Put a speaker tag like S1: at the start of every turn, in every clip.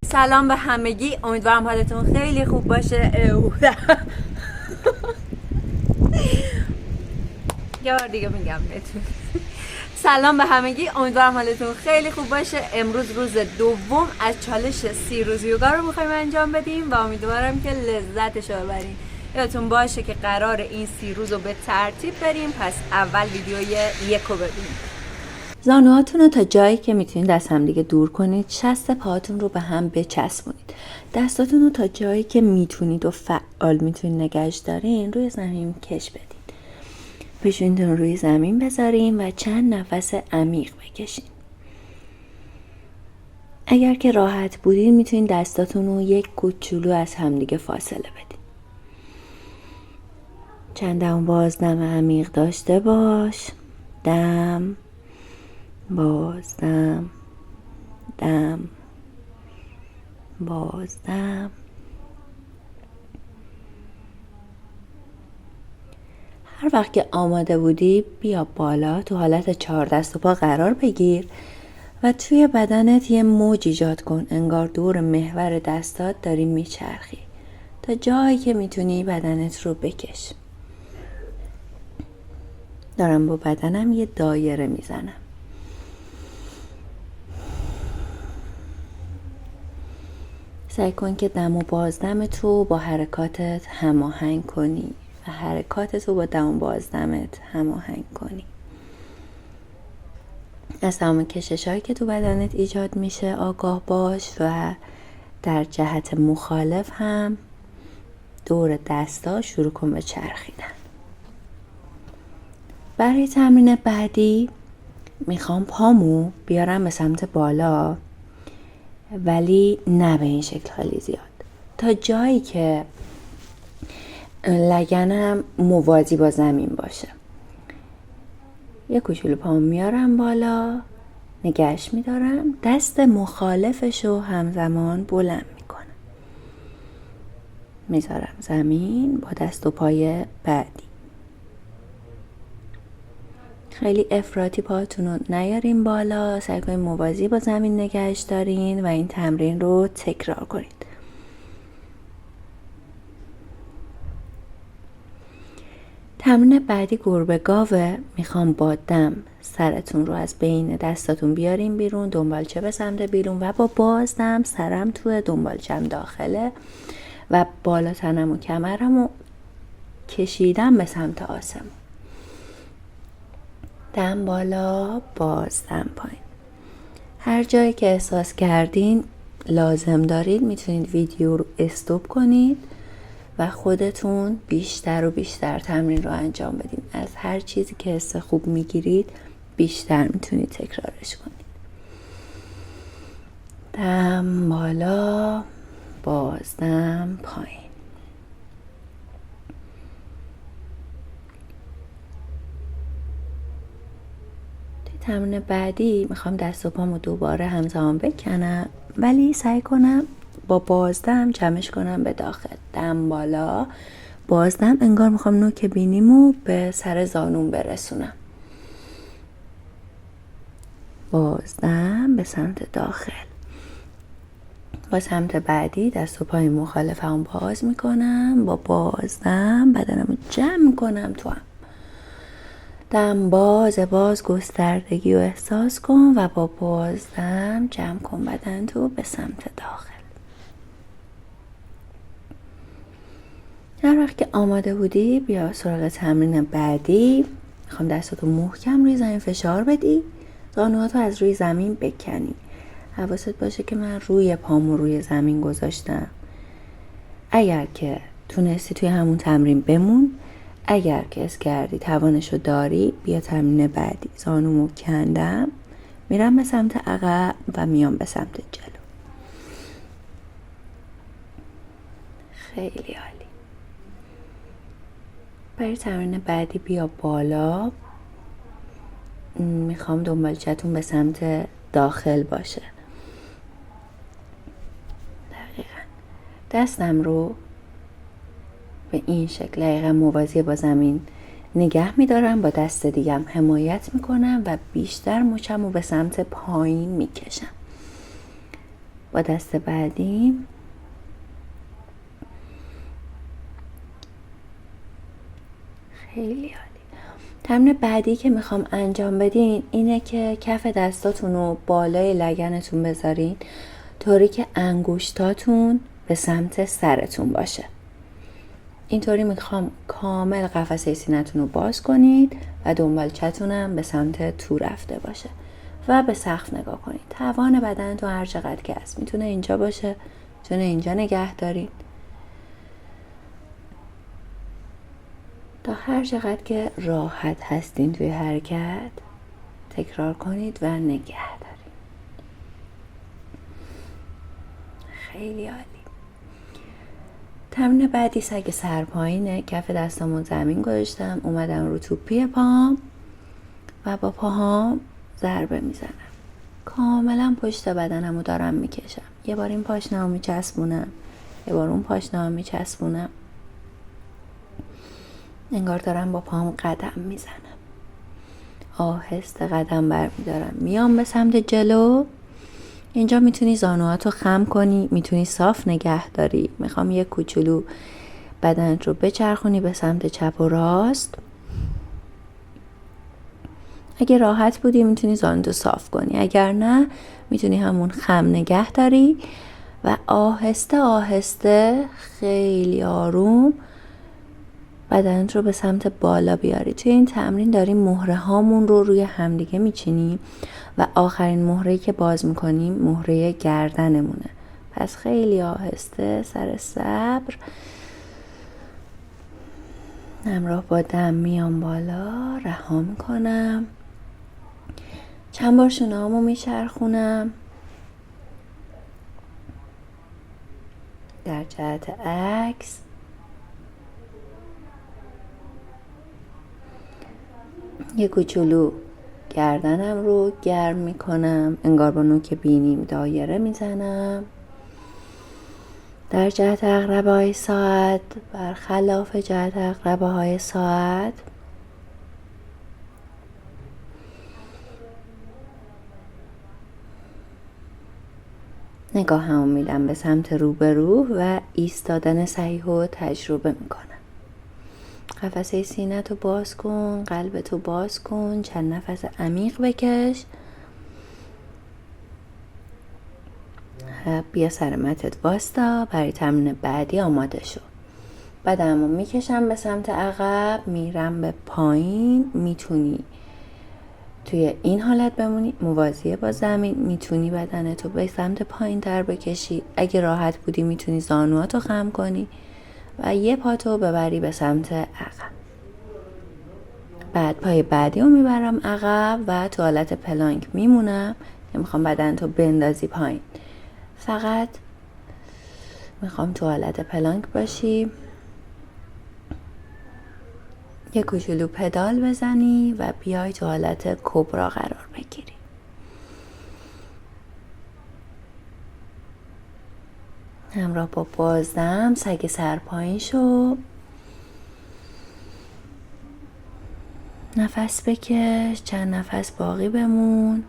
S1: سلام به همگی، امیدوارم حالتون خیلی خوب باشه. یه بار دیگه میگم بهتون سلام به همگی، امیدوارم حالتون خیلی خوب باشه. امروز روز دوم از چالش 30 روز یوگا رو میخوایم انجام بدیم و امیدوارم که لذتش رو ببرین. یادتون باشه که قرار این 30 روز رو به ترتیب بریم، پس اول ویدیوی یکو ببینیم. زانوهاتون رو تا جایی که میتونید از هم دیگه دور کنید، شست پاهاتون رو به هم بچسبونید. دستاتون رو تا جایی که میتونید و فعال میتونید نگهش دارین روی زمین کش بدید. پیشونیتون رو روی زمین بذارین و چند نفس عمیق بکشین. اگر که راحت بودین میتونید دستاتون رو یک کوچولو از همدیگه فاصله بدین. چند دم بازدم عمیق داشته باش. دم، بازدم، دم، بازدم. هر وقت که آماده بودی بیا بالا، تو حالت 4 دست و پا قرار بگیر و توی بدنت یه موج ایجاد کن، انگار دور محور دستات داری میچرخی. تا جایی که میتونی بدنت رو بکش. دارم با بدنم یه دایره میزنم. سعی کن که دم و بازدمت رو با حرکاتت هماهنگ کنی و حرکاتت رو با دم و بازدمت هماهنگ کنی. از تمام کشش هایی که تو بدنت ایجاد میشه آگاه باش و در جهت مخالف هم دور دستا شروع کن به چرخیدن. برای تمرین بعدی میخوام پامو بیارم به سمت بالا، ولی نه به این شکل خیلی زیاد، تا جایی که لگنم موازی با زمین باشه. یه کوچولو پامو میارم بالا، نگهش میدارم، دست مخالفشو همزمان بلند میکنم، میذارم زمین با دست و پای بعدی. خیلی افراطی پاتون رو نیارین بالا، سعی کنین موازی با زمین نگهش دارین و این تمرین رو تکرار کنید. تمرین بعدی گربه گاوه. میخوام با دم سرتون رو از بین دستاتون بیارین بیرون، دنبالچه به سمت بیرون و با بازدم سرم توی دنبالچم داخله و بالا تنم و کمرم رو کشیدم به سمت آسمون. دم بالا، بازدم پایین. هر جایی که احساس کردین لازم دارید میتونید ویدیو رو استوب کنید و خودتون بیشتر و بیشتر تمرین رو انجام بدین. از هر چیزی که حس خوب میگیرید بیشتر میتونید تکرارش کنید. دم بالا، بازدم پایین. تمرین بعدی میخوام دست و پامو دوباره همزمان بکنم، ولی سعی کنم با بازدم جمعش کنم به داخل. دم بالا، بازدم، انگار میخوام نوک بینیمو به سر زانوم برسونم. بازدم به سمت داخل. با سمت بعدی دست و پای مخالفم باز میکنم، با بازدم بدنمو جمع میکنم تو هم. دم باز گستردگی رو احساس کن و با بازدم جمع کن بدن تو به سمت داخل. هر وقت که آماده بودی بیا سراغ تمرین بعدی. میخوام دستاتو محکم روی زمین فشار بدی، زانوهاتو از روی زمین بکنی. حواست باشه که من روی پامو روی زمین گذاشتم. اگر که تونستی توی همون تمرین بمون، اگر که حس کردی توانشو داری بیا تمرین بعدی. زانومو کندم، میرم به سمت عقب و میام به سمت جلو. خیلی عالی. برای تمرین بعدی بیا بالا. میخوام دنبالچتون به سمت داخل باشه. دقیقا دستم رو به این شکل دقیقا موازی با زمین نگه میدارم، با دست دیگم حمایت میکنم و بیشتر مچم رو به سمت پایین میکشم. با دست بعدی. خیلی عالی. تمرین بعدی که میخوام انجام بدین اینه که کف دستاتون رو بالای لگنتون بذارین طوری که انگشتاتون به سمت سرتون باشه. اینطوری میخوام کامل قفسه سینه‌تون رو باز کنید و دنبالچتون هم به سمت تو رفته باشه و به سقف نگاه کنید. توان بدنتون هر چقدر که هست، میتونه اینجا باشه، میتونه اینجا نگه دارید، تا هر چقدر که راحت هستین توی حرکت تکرار کنید و نگه دارید. خیلی عالی. تمرین بعدی سگ سرپایینه. کف دستامو زمین گذاشتم، اومدم رو توپی پام و با پاهام ضربه میزنم. کاملا پشت بدنمو دارم میکشم. یه بار این پاشنه‌مو میچسبونم، یه بار اون پاشنه‌مو میچسبونم. انگار دارم با پاهم قدم میزنم. آهسته قدم برمیدارم، میام به سمت جلو. اینجا میتونی زانوهاتو خم کنی، میتونی صاف نگه داری. میخوام یه کوچولو بدنت رو بچرخونی به سمت چپ و راست. اگه راحت بودی میتونی زانوتو صاف کنی، اگر نه میتونی همون خم نگه داری و آهسته آهسته خیلی آروم بدنت رو به سمت بالا بیاری. توی این تمرین داریم مهره هامون رو روی همدیگه میچینیم و آخرین مهره‌ای که باز میکنیم مهره گردنمونه. پس خیلی آهسته، سر صبر، همراه با دم میام بالا، رها میکنم، چند بار شونه هامو میچرخونم در جهت عکس. یه کوچولو گردنم رو گرم میکنم، انگار با نوک بینیم دایره میزنم در جهت عقربه های ساعت، برخلاف جهت عقربه های ساعت. نگاهمو میدم به سمت روبرو و ایستادن صحیح رو تجربه میکنم. قفسه سینه‌تو باز کن، قلبتو باز کن، چند نفس عمیق بکش. بیا سر متت واستا، برای تمرین بعدی آماده شو. بدنمو میکشم به سمت عقب، میرم به پایین. میتونی توی این حالت بمونی موازی با زمین، میتونی بدنتو به سمت پایین تر بکشی. اگه راحت بودی میتونی زانواتو خم کنی و یه پاتو ببری به سمت عقب. بعد پای بعدی رو میبرم عقب و تو حالت پلانک میمونم. نمیخوام بدنتو بندازی پایین، فقط میخوام تو حالت پلانک باشی. یه کوچولو پدال بزنی و بیای تو حالت کبرا قرار بگیری. همراه با بازدم سگ سرپایین شو. نفس بکش، چند نفس باقی بمون.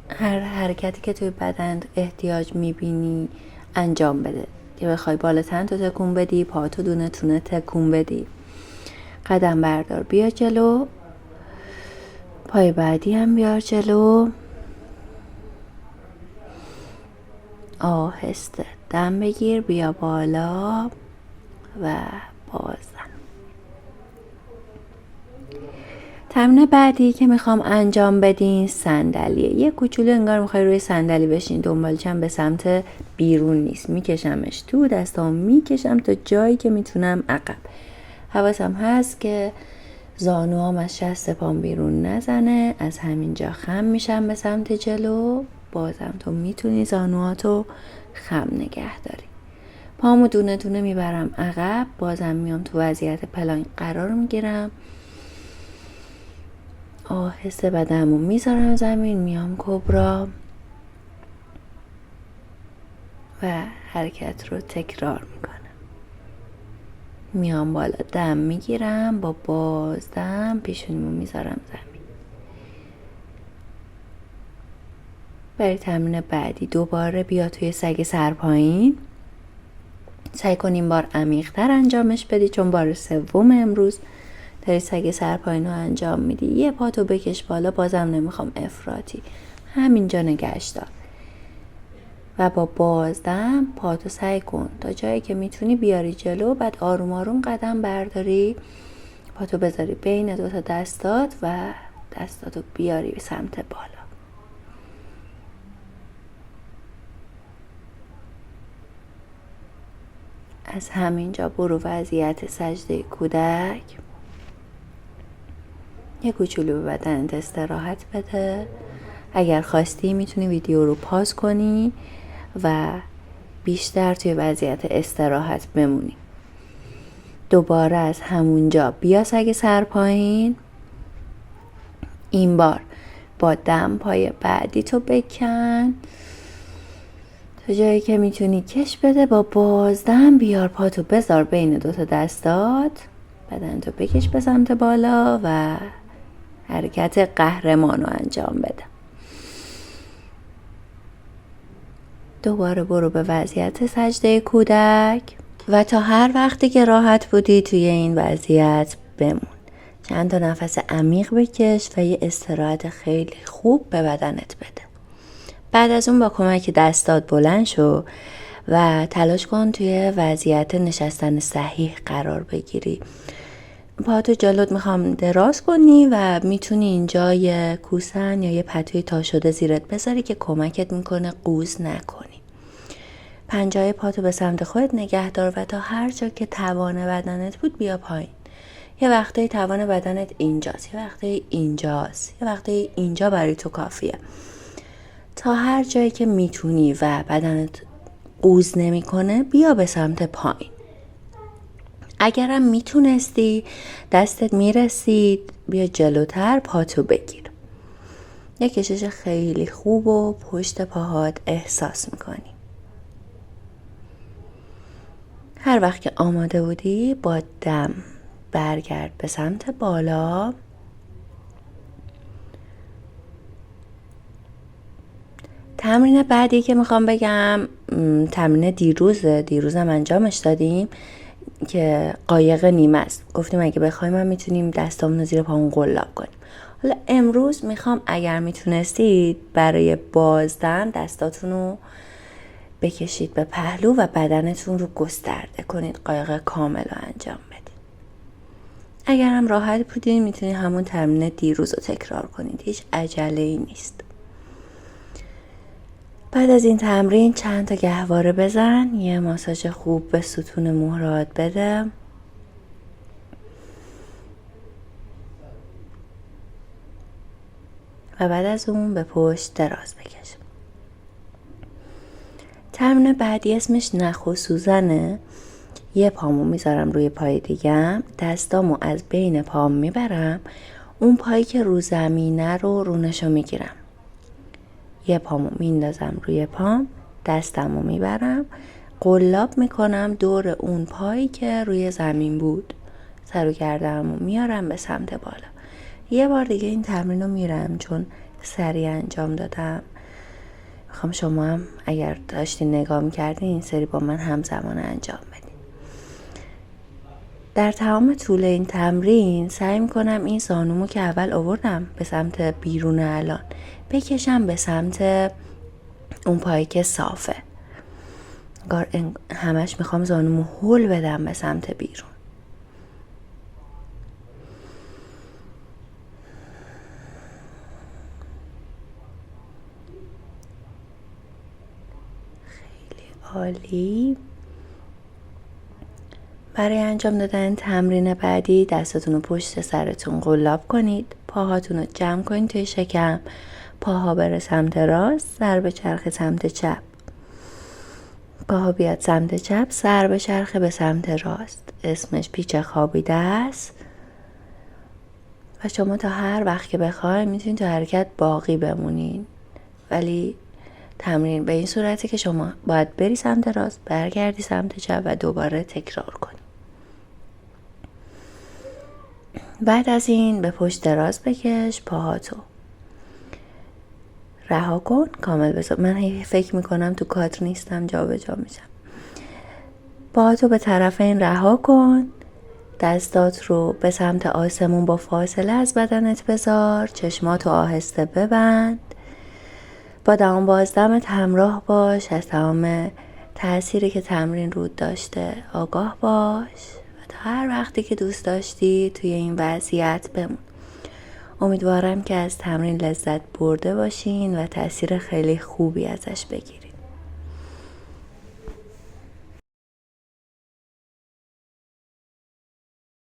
S1: هر حرکتی که توی بدن احتیاج میبینی انجام بده. که بخوای بالا تنتو تکون بدی، پاتو دونه تونه تکون بدی. قدم بردار بیا جلو، پای بعدی هم بیار جلو. آهسته دم بگیر، بیا بالا و بازدم. تمرین بعدی که میخوام انجام بدین صندلیه. یه کوچولو انگار میخوای روی صندلی بشین، دنبالچم به سمت بیرون نیست، میکشمش تو، دستامو میکشم تا جایی که میتونم عقب. حواسم هست که زانوام از شست پام بیرون نزنه. از همینجا خم میشم به سمت جلو. بازم تو میتونی زانواتو خم نگه داری. پامو دونه دونه میبرم عقب. بازم میام تو وضعیت پلانک قرار میگیرم. آهسته بدنمو میذارم زمین، میام کبرا و حرکت رو تکرار میکنم. میام بالا، دم میگیرم، با بازدم پیشونیمو میذارم زمین. برای تمرین بعدی دوباره بیا توی سگ سرپایین. سعی کن این بار عمیق‌تر انجامش بدی، چون بار سوم امروز داری سگ سرپایین رو انجام میدی. یه پاتو بکش بالا، بازم نمیخوام افراطی، همینجا نگهش دار و با بازدم پاتو سعی کن تا جایی که میتونی بیاری جلو. بعد آروم آروم قدم برداری، پاتو بذاری بین دوتا دستات و دستاتو بیاری به سمت بالا. از همینجا برو وضعیت سجده کودک. یه کوچولو به بدنت استراحت بده. اگر خواستی میتونی ویدیو رو پاز کنی و بیشتر توی وضعیت استراحت بمونی. دوباره از همونجا بیا سگ سرپایین. این بار با دم پای بعدی تو بکن تا جایی که میتونی کش بده. با بازدم بیار پاتو بذار بین دوتا دستات، بدن تو بکش به سمت بالا و حرکت قهرمان رو انجام بده. دوباره برو به وضعیت سجده کودک و تا هر وقتی که راحت بودی توی این وضعیت بمون. چند تا نفس عمیق بکش و یه استراحت خیلی خوب به بدنت بده. بعد از اون با کمک دستات بلند شو و تلاش کن توی وضعیت نشستن صحیح قرار بگیری. پاتو جلوت میخوام دراز کنی و میتونی اینجا یه کوسن یا یه پتوی تا شده زیرت بذاری که کمکت میکنه قوز نکنی. پنجه پاتو به سمت خودت نگه دار و تا هر جا که توان بدنت بود بیا پایین. یه وقتی توان بدنت اینجاست، یه وقتی اینجاست، یه وقتی اینجا برای تو کافیه. تا هر جایی که میتونی و بدنت قوز نمیکنه بیا به سمت پایین. اگرم میتونستی دستت میرسید بیا جلوتر پاتو بگیر. یه کشش خیلی خوب و پشت پاهات احساس میکنی. هر وقت که آماده بودی با دم برگرد به سمت بالا. تمرین بعدی که میخوام بگم تمرین دیروزم انجامش دادیم که قایق نیمه است. گفتیم اگه بخوایم هم میتونیم دستامون رو زیر پامون قلاب کنیم. حالا امروز میخوام اگر میتونستید برای بازدم دستاتون رو بکشید به پهلو و بدنتون رو گسترده کنید، قایق کامل رو انجام بدید. اگر هم راحت بودین میتونید همون تمرین دیروز رو تکرار کنید، هیچ عجله‌ای نیست. بعد از این تمرین چند تا گهواره بزن، یه ماساژ خوب به ستون موهات بده. و بعد از اون به پشت دراز بکش. تمرین بعدی اسمش نخ و سوزنه. یه پامو میذارم روی پای دیگم، دستامو از بین پام میبرم، اون پایی که رو زمینه رو رونشو میگیرم. یه پامو میندازم روی پام، دستمو میبرم، قلاب میکنم دور اون پایی که روی زمین بود. سر و گردنمو میارم به سمت بالا. یه بار دیگه این تمرین رو میرم چون سریع انجام دادم. میخوام شما هم اگر داشتین نگاه میکردین این سری با من همزمان انجام بدین. در تمام طول این تمرین سعی میکنم این زانومو که اول آوردم به سمت بیرون الان بکشم به سمت اون پایی که صافه. همش میخوام زانومو هول بدم به سمت بیرون. خیلی عالی. برای انجام دادن تمرین بعدی دستاتون رو پشت سرتون قلاب کنید، پاهاتون رو جمع کنید توی شکم، پاها بره سمت راست، سر به چرخ سمت چپ. پاها بیاد سمت چپ، سر به چرخ به سمت راست. اسمش پیچ خوابیده است و شما تا هر وقت که بخواید میتونید تو حرکت باقی بمونین، ولی تمرین به این صورتی که شما باید بری سمت راست، برگردی سمت چپ و دوباره تکرار کنی. بعد از این به پشت دراز بکش پاهاتو. رها کن، کامل بذار. من فکر میکنم تو کادر نیستم، جا به جا میشم. پاهاتو به طرف این رها کن، دستات رو به سمت آسمون با فاصله از بدنت بذار، چشماتو آهسته ببند، با دم بازدمت همراه باش، از تمام تأثیری که تمرین رود داشته آگاه باش و تا هر وقتی که دوست داشتی توی این وضعیت بمون. امیدوارم که از تمرین لذت برده باشین و تأثیر خیلی خوبی ازش بگیرید.